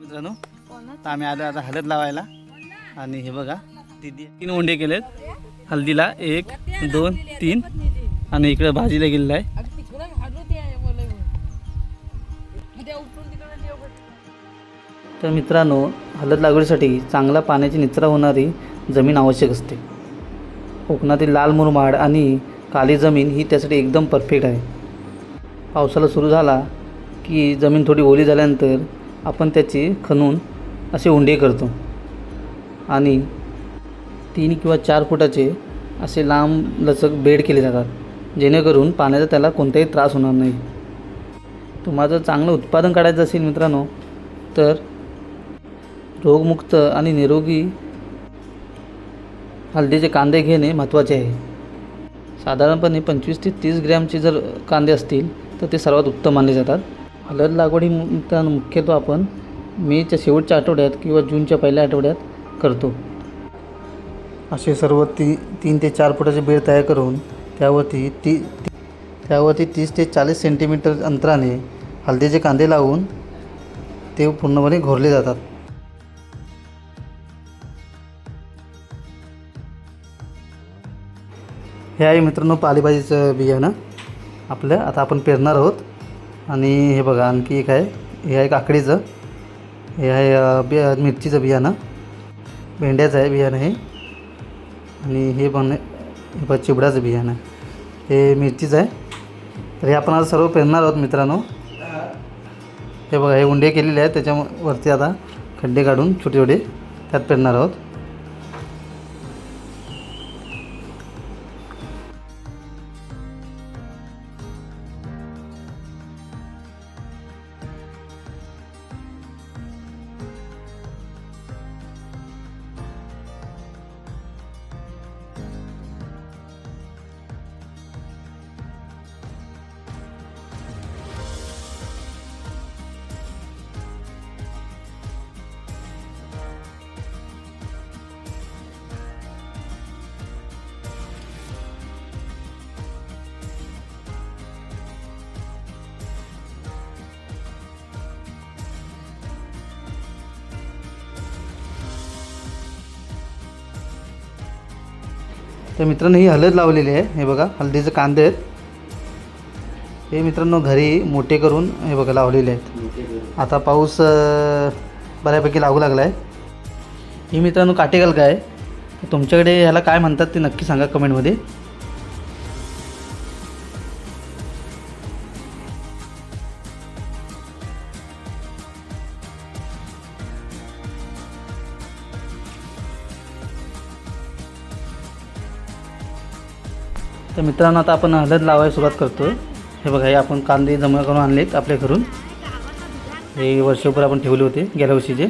मित्रांनो, तर आम्ही आलो आता हळद लावायला. आणि हे बघा दीदी 3 ओंडे केलेत हळदीला, 1 2 3. आणि इकडे भाजीला गेलेला आहे. तर मित्रांनो, हळद लागवडीसाठी चांगला पाण्याची निचरा होणारी जमीन आवश्यक असते. कोकणातील लाल मुरमाड आणि काली जमीन ही त्यासाठी एकदम परफेक्ट आहे. पावसाला सुरू झाला की जमीन थोडी ओली झाल्यानंतर आपण त्याची खणून असे उंडे करतो आणि 3 किंवा 4 फुटाचे असे लांब लचक बेड केले जातात, जेणेकरून पाण्याचा त्याला कोणताही त्रास होणार नाही. तुम्हाला जर चांगलं उत्पादन काढायचं असेल मित्रांनो, तर रोगमुक्त आणि निरोगी हळदीचे कांदे घेणे महत्त्वाचे आहे. साधारणपणे 25 ते 30 ग्रॅमचे जर कांदे असतील तर ते सर्वात उत्तम मानले जातात. हळद लागवडी मित्रांनो मुख्यतः आपण मेच्या शेवटच्या आठवड्यात किंवा जूनच्या पहिल्या आठवड्यात करतो. असे सर्व 3 ते 4 फुटाचे बेड तयार करून त्यावरती 30 ते 40 सेंटीमीटर अंतराने हळदीचे कांदे लावून ते पूर्णपणे घोरले जातात. हे आहे मित्रांनो पालेभाजीचं बियाणं आपलं. आता आपण पेरणार आहोत. आणि हे बघा आणखी एक आहे, हे आहे काकडीचं, हे आहे मिरचीचं बियाणं, भेंड्याचं आहे बियाणं हे. आणि हे बघ चिबडाचं बियाणं, हे मिरचीचं आहे. तर हे आपण आता सर्व पेरणार आहोत मित्रांनो. हे बघा हे उंडे केलेले आहेत, त्याच्यावरती आता खड्डे काढून छोटे छोटे त्यात पेरणार आहोत. तर मित्रांनो ही हळद लावलेली आहे. हे बघा हळदीचे कांदे आहेत. हे मित्रांनो घरी मोठे करून हे बघा लावलेले आहेत. आता पाऊस बऱ्यापैकी लागू लागला आहे. ही मित्रांनो काटेगलका आहे. तुमच्याकडे ह्याला काय म्हणतात ते नक्की सांगा कमेंटमध्ये. तर मित्रांनो आता आपण हळद लावायला सुरुवात करतो. हे बघा हे आपण कांदे जमा करून आणलेत आपल्या घरून. हे वर्षभर आपण ठेवले होते गेल्या वर्षीचे.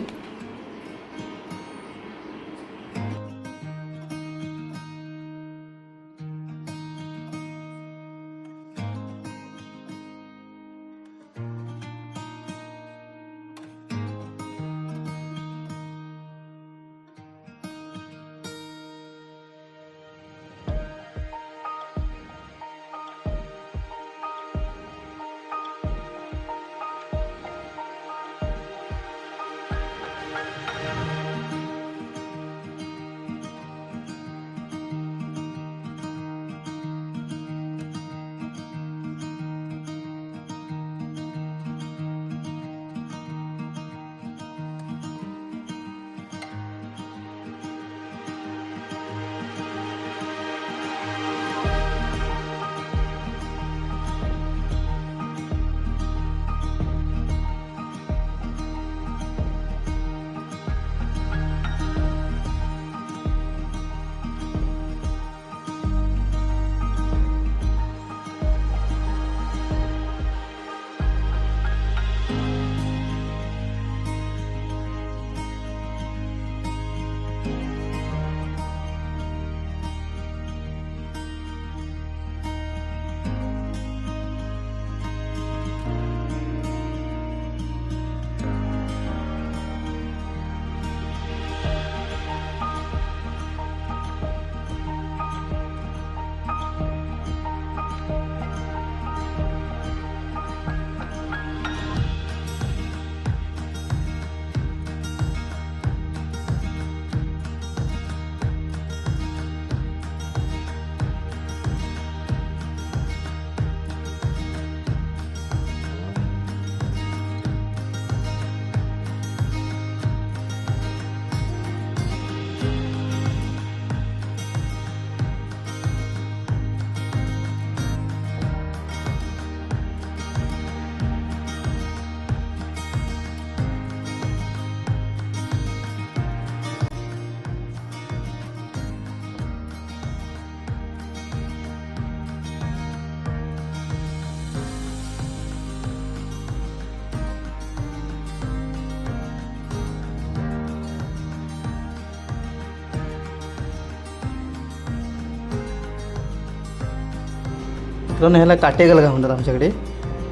मित्रांनो ह्याला काटेगल का म्हणतात आमच्याकडे,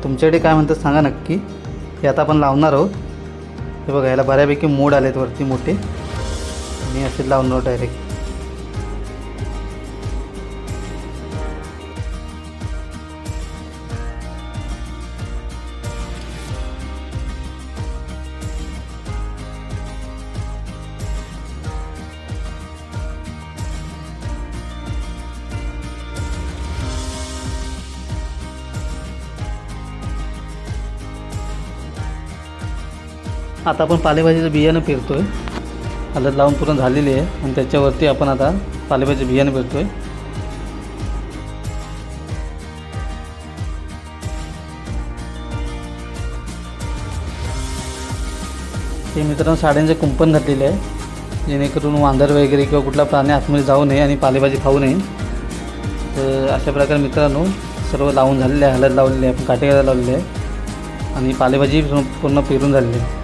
तुमच्याकडे काय म्हणतात सांगा नक्की. हे आता आपण लावणार आहोत. हे बघा याला बऱ्यापैकी मोड आलेत वरती मोठे आणि असे लावणार डायरेक्ट. आता आपण पालेभाजीचं बियाणं पेरतो आहे. हळद लावून पूर्ण झालेली आहे आणि त्याच्यावरती आपण आता पालेभाजीचं बियाणं पेरतो आहे. हे मित्रांनो साड्यांचे कुंपण घातलेले आहे, जेणेकरून वांदर वगैरे किंवा कुठला प्राणी आतमध्ये जाऊ नये आणि पालेभाजी खाऊ नये. तर अशा प्रकारे मित्रांनो सर्व लावून झालेले आहे. हळद लावलेली आहे, आपण काटेगाला लावलेली आहे आणि पालेभाजी पूर्ण पेरून झालेली आहे.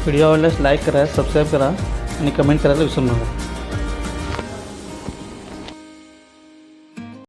व्हिडिओ आवडल्यास लाईक करा, सबस्क्राईब करा आणि कमेंट करायला विसरू नका.